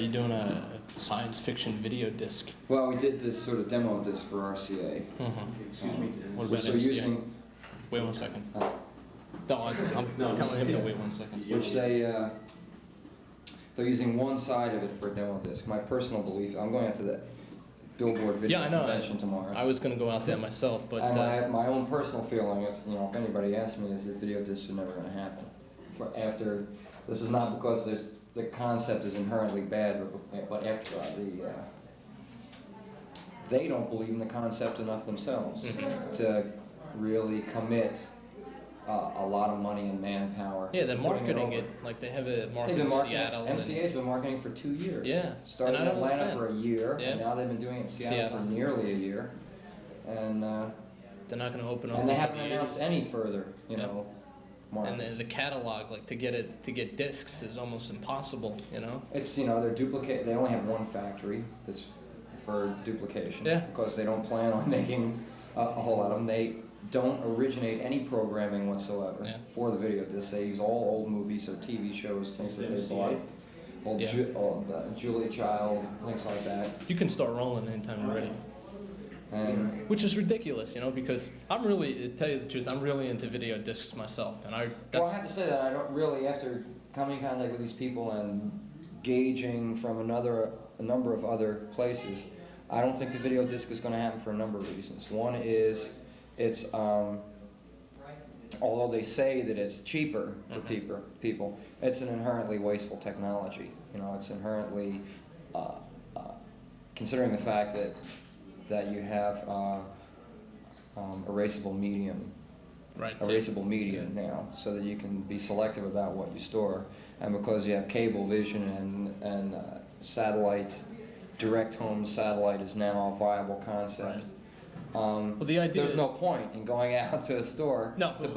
Are you doing a science fiction video disc? Well, we did this sort of demo disc for RCA. Excuse me. What about Which they're MCA? using, Wait 1 second. I'm telling him to wait 1 second. which they're using one side of it for a demo disc. My personal belief, I'm going out to the Billboard Video Yeah, I know. Convention tomorrow. I was going to go out there myself, but And my own personal feeling is, if anybody asks me, is that video discs are never going to happen. This is not because the concept is inherently bad, but after they don't believe in the concept enough themselves to really commit a lot of money and manpower. yeah, they're marketing it like they have a market in Seattle. MCA's been marketing for 2 years. Yeah. Started in Atlanta for a year, Yeah. and now they've been doing it in Seattle for nearly a year. And they're not going to open up. and they haven't announced any further, And the catalog, like to get discs, is almost impossible. It's they're duplicate. They only have one factory that's for duplication. Yeah. Because they don't plan on making a whole lot of them. They don't originate any programming whatsoever for the video disc. They use all old movies or TV shows, things that they bought. Old Julia Child, things like that. You can start rolling anytime you're ready. And Which is ridiculous, to tell you the truth, I'm really into video discs myself, and I have to say that I don't really, after coming in contact with these people and gauging from a number of other places, I don't think the video disc is going to happen for a number of reasons. One is it's, although they say that it's cheaper for people, it's an inherently wasteful technology. It's inherently, considering the fact that you have erasable medium, erasable media now, so that you can be selective about what you store, and because you have cable vision and satellite, direct home satellite is now a viable concept. Well, the idea there's no point in going out to a store to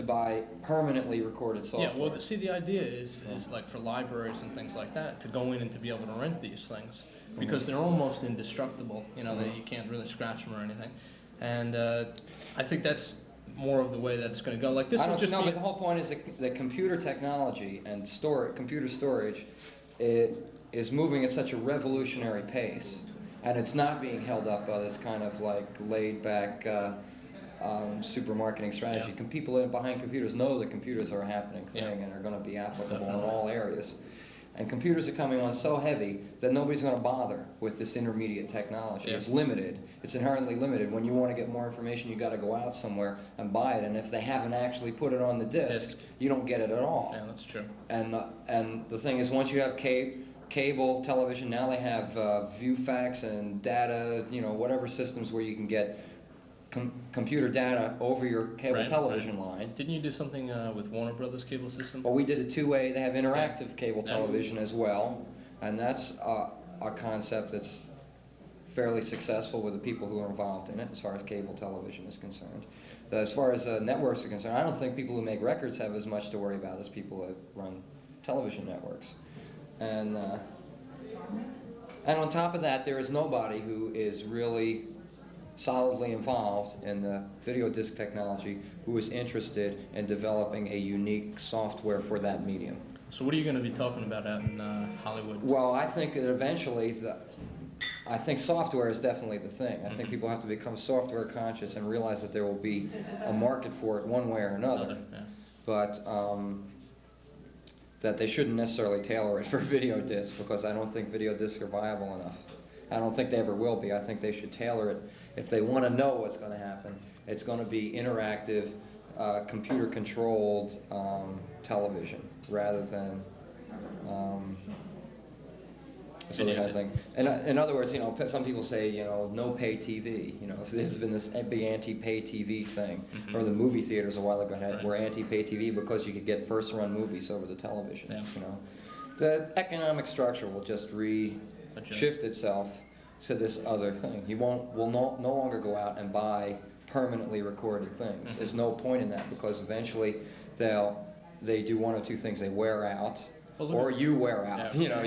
buy permanently recorded software. Yeah, well, the idea is like for libraries and things like that, to go in and to be able to rent these things, because they're almost indestructible, that you can't really scratch them or anything. And I think that's more of the way that it's going to go. Like this would just be... but the whole point is that computer technology and computer storage is moving at such a revolutionary pace, and it's not being held up by this kind of like laid-back super marketing strategy. Yeah. People behind computers know that computers are a happening thing and are going to be applicable in all areas. And computers are coming on so heavy that nobody's going to bother with this intermediate technology. Yeah. It's limited. It's inherently limited. When you want to get more information, you've got to go out somewhere and buy it. And if they haven't actually put it on the disc, you don't get it at all. Yeah, that's true. And the thing is, once you have cable television, now they have ViewFax and data, whatever systems where you can get computer data over your cable television line. Didn't you do something with Warner Brothers cable system? Well, we did a two-way. They have interactive cable television as well, and that's a concept that's fairly successful with the people who are involved in it as far as cable television is concerned. As far as networks are concerned, I don't think people who make records have as much to worry about as people that run television networks. And on top of that, there is nobody who is really solidly involved in the video disc technology who is interested in developing a unique software for that medium. So what are you going to be talking about out in Hollywood? Well, I think that eventually, I think software is definitely the thing. I think people have to become software conscious and realize that there will be a market for it one way or another. But that they shouldn't necessarily tailor it for video discs, because I don't think video discs are viable enough. I don't think they ever will be. I think they should tailor it. If they want to know what's going to happen, it's going to be interactive, computer-controlled television rather than sort of thing. And in other words, some people say, no pay TV. If there's been this big anti-pay TV thing, or the movie theaters a while ago were anti-pay TV because you could get first-run movies over the television. Yeah. The economic structure will just shift itself to this other thing. You will no longer go out and buy permanently recorded things. There's no point in that, because eventually they do one of two things: they wear out, or you wear out. Yeah.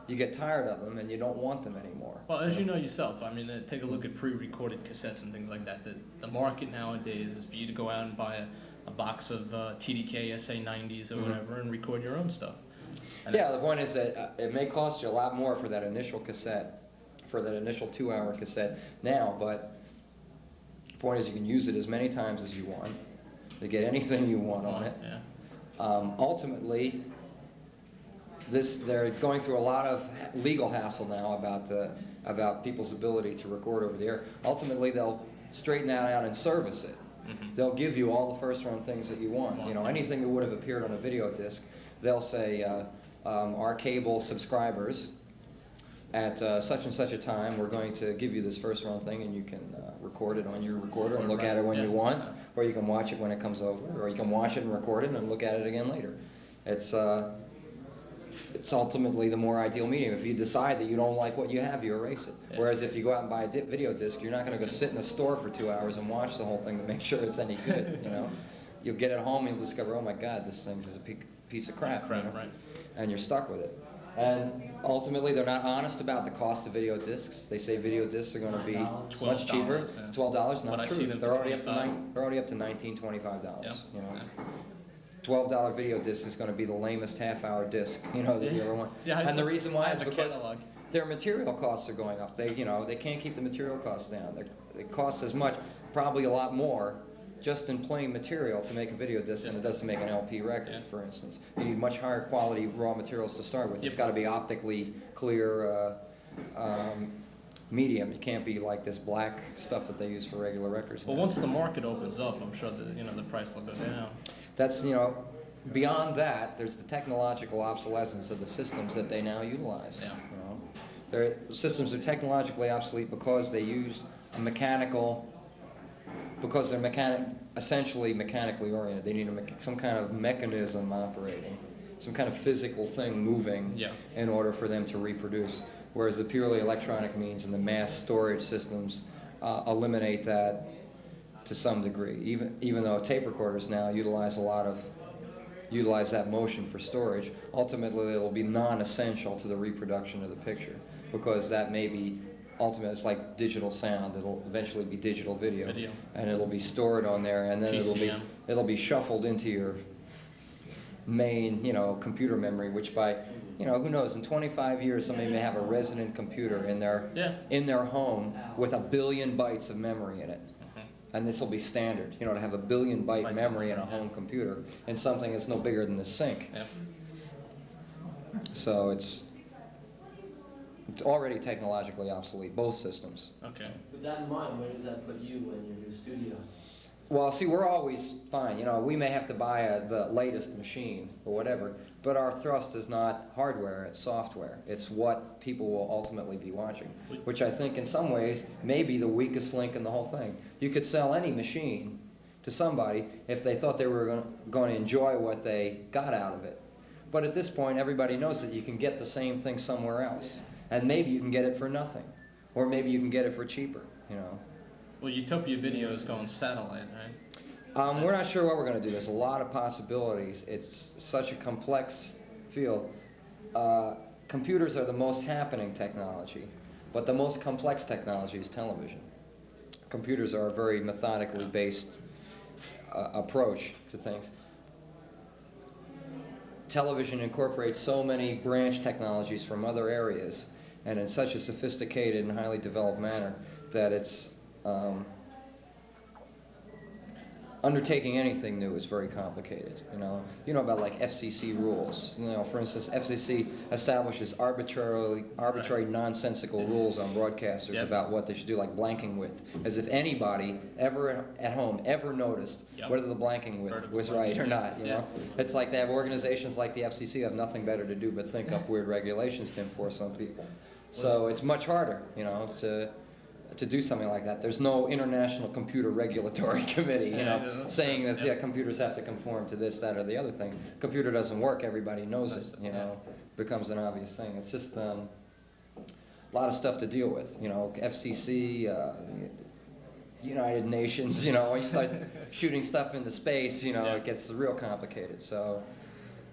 You get tired of them and you don't want them anymore. Well, as you know yourself, take a look at pre-recorded cassettes and things like that. The market nowadays is for you to go out and buy a box of TDK SA90s or whatever and record your own stuff. And Yeah, the it's- point is that it may cost you a lot more for that initial cassette, for that initial 2-hour cassette now, but the point is you can use it as many times as you want to get anything you want on it. Yeah. Ultimately, they're going through a lot of legal hassle now about people's ability to record over the air. Ultimately, they'll straighten that out and service it. They'll give you all the first-run things that you want. You know, anything that would have appeared on a video disc, they'll say, our cable subscribers, at such and such a time, we're going to give you this first-run thing, and you can record it on your recorder and look at it when you want, or you can watch it when it comes over, or you can watch it and record it and look at it again later. It's ultimately the more ideal medium. If you decide that you don't like what you have, you erase it. Yeah. Whereas if you go out and buy a video disc, you're not going to go sit in a store for 2 hours and watch the whole thing to make sure it's any good, you know? You'll get it home and you'll discover, oh my God, this thing is a piece of crap, you know? Right. And you're stuck with it. And ultimately, they're not honest about the cost of video discs. They say video discs are going to be much cheaper. $12, yeah. It's $12, But I not see true. them They're for already up to $25. they're already up to $19, $25. Yeah. You know, Yeah. $12 video disc is going to be the lamest half-hour disc, you know, that you ever want. Yeah, And the reason why is the because catalog. their material costs are going up. They, you know, they can't keep the material costs down. It costs as much, probably a lot more, just in plain material to make a video disc than it does to make an LP record, Yeah. for instance. You need much higher quality raw materials to start with. It's Yep. got to be optically clear medium. It can't be like this black stuff that they use for regular records. Well, now. once the market opens up, I'm sure that, the price will go down. That's, you know, beyond that, there's the technological obsolescence of the systems that they now utilize. Yeah. You know? Their systems are technologically obsolete because they use a mechanical, because they're essentially mechanically oriented. They need some kind of mechanism operating, some kind of physical thing moving Yeah. in order for them to reproduce. Whereas the purely electronic means and the mass storage systems eliminate that to some degree. Even though tape recorders now utilize that motion for storage, ultimately it'll be non-essential to the reproduction of the picture because that may be ultimately, it's like digital sound. It'll eventually be digital video. And it'll be stored on there, and then PCM. it'll be shuffled into your main, computer memory, which by, who knows, in 25 years somebody may have a resident computer in their home with 1 billion bytes of memory in it. And this will be standard, to have 1 billion byte memory in a home computer and something that's no bigger than the sink. Yeah. So it's already technologically obsolete, both systems. Okay. With that in mind, where does that put you in your new studio? Well, see, we're always fine. We may have to buy the latest machine or whatever, but our thrust is not hardware, it's software. It's what people will ultimately be watching, which I think in some ways may be the weakest link in the whole thing. You could sell any machine to somebody if they thought they were going to enjoy what they got out of it. But at this point, everybody knows that you can get the same thing somewhere else. And maybe you can get it for nothing. Or maybe you can get it for cheaper, Well, Utopia Video is going satellite, right? We're not sure what we're going to do. There's a lot of possibilities. It's such a complex field. Computers are the most happening technology, but the most complex technology is television. Computers are a very methodically based approach to things. Television incorporates so many branch technologies from other areas and in such a sophisticated and highly developed manner that it's undertaking anything new is very complicated. You know about like FCC rules. For instance, FCC establishes arbitrary nonsensical rules on broadcasters about what they should do, like blanking width, as if anybody ever at home ever noticed whether the blanking width was right or not. You know, it's like they have organizations like the FCC have nothing better to do but think up weird regulations to enforce on people. So it's much harder, to do something like that. There's no International Computer Regulatory Committee, saying that computers have to conform to this, that, or the other thing. Computer doesn't work, everybody knows it, becomes an obvious thing. It's just a lot of stuff to deal with, FCC, United Nations, when you start shooting stuff into space, it gets real complicated. So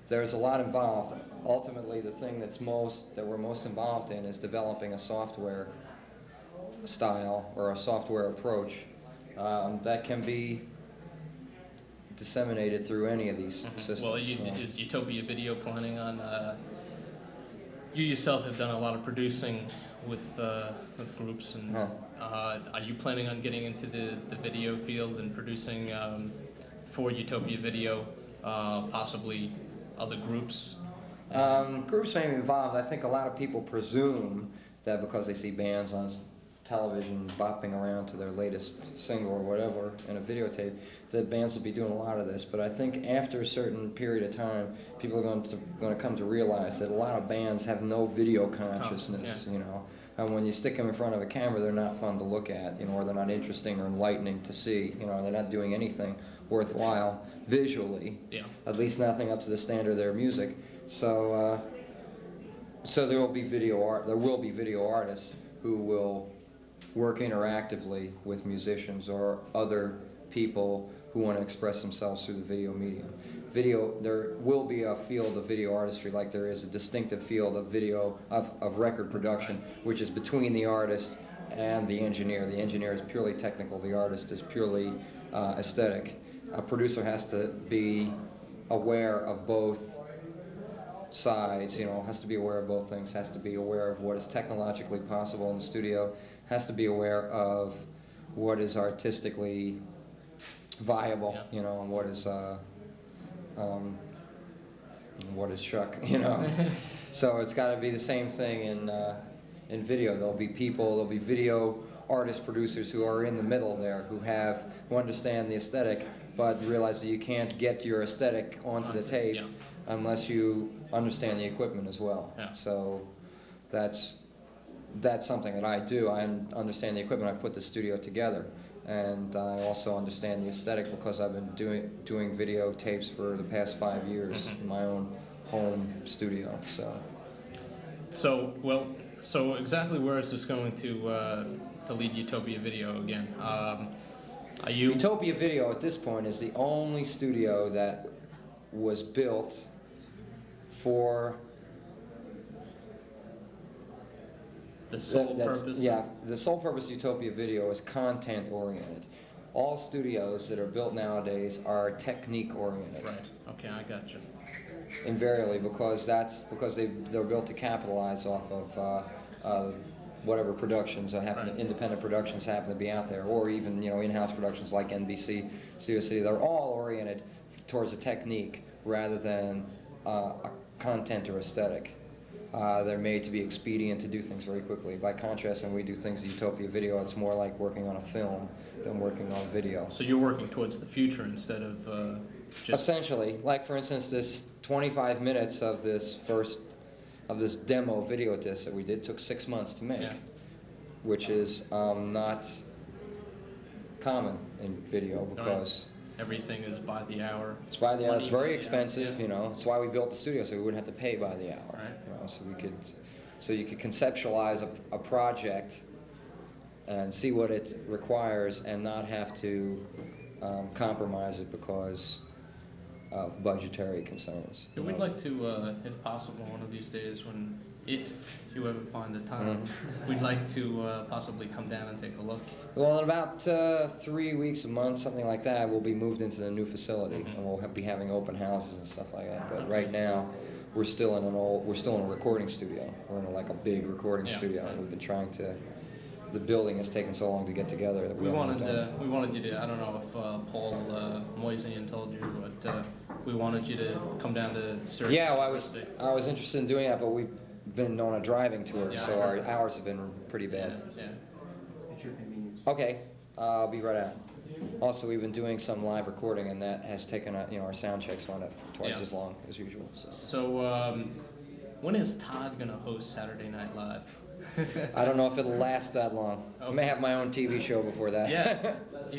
there's a lot involved. Ultimately, the thing that we're most involved in is developing a software style or a software approach that can be disseminated through any of these systems. Well, is Utopia Video planning on? You yourself have done a lot of producing with groups, and are you planning on getting into the video field and producing for Utopia Video, possibly other groups? Groups may be involved. I think a lot of people presume that because they see bands on television bopping around to their latest single or whatever in a videotape, that bands will be doing a lot of this. But I think after a certain period of time, people are going to come to realize that a lot of bands have no video consciousness, you know. And when you stick them in front of a camera, they're not fun to look at, you know, or they're not interesting or enlightening to see, you know, they're not doing anything worthwhile visually, at least nothing up to the standard of their music. So, there will be video artists who will work interactively with musicians or other people who want to express themselves through the video medium. There will be a field of video artistry, like there is a distinctive field of record production, which is between the artist and the engineer. The engineer is purely technical, the artist is purely aesthetic. A producer has to be aware of both sides, you know, has to be aware of both things, has to be aware of what is technologically possible in the studio, has to be aware of what is artistically viable, you know, and what is shuck, you know. So it's got to be the same thing in video. There'll be video artists, producers who are in the middle there, who understand the aesthetic, but realize that you can't get your aesthetic onto the tape unless you understand the equipment as well. So that's something that I do. I understand the equipment. I put the studio together, and I also understand the aesthetic because I've been doing video tapes for the past 5 years in my own home studio. So exactly where is this going to lead Utopia Video again? Utopia Video at this point is the only studio that was built for the sole purpose? Yeah, the sole purpose of Utopia Video is content-oriented. All studios that are built nowadays are technique-oriented. Right. Okay, I got you. Invariably, because they're built to capitalize off of whatever productions independent productions happen to be out there, or even, you know, in-house productions like NBC, Studio City. They're all oriented towards a technique rather than a content or aesthetic. They're made to be expedient, to do things very quickly. By contrast, when we do things in Utopia Video, it's more like working on a film than working on video. So you're working towards the future instead of just... Essentially, like for instance, this 25 minutes of this demo video disc that we did took 6 months to make, which is not common in video because... Everything is by the hour. It's by the hour. It's very expensive, you know. That's why we built the studio, so we wouldn't have to pay by the hour. Right. You know, so you could conceptualize a project and see what it requires, and not have to compromise it because of budgetary concerns. Yeah, we'd like to, if possible, one of these days, if you ever find the time, we'd like to possibly come down and take a look. Well, in about 3 weeks, a month, something like that, we'll be moved into the new facility, and we'll be having open houses and stuff like that. But right now, we're still in a recording studio. We're in like a big recording studio, and we've been trying to. The building has taken so long to get together that we wanted you to. I don't know if Paul Moisian told you, but we wanted you to come down to Syracuse. Yeah, well, I was interested in doing that, but we've been on a driving tour, so our hours have been pretty bad. At your convenience. Okay, I'll be right out. Also, we've been doing some live recording, and that has taken our sound checks went up twice as long as usual. So when is Todd going to host Saturday Night Live? I don't know if it'll last that long. I may have my own TV show before that. Yeah.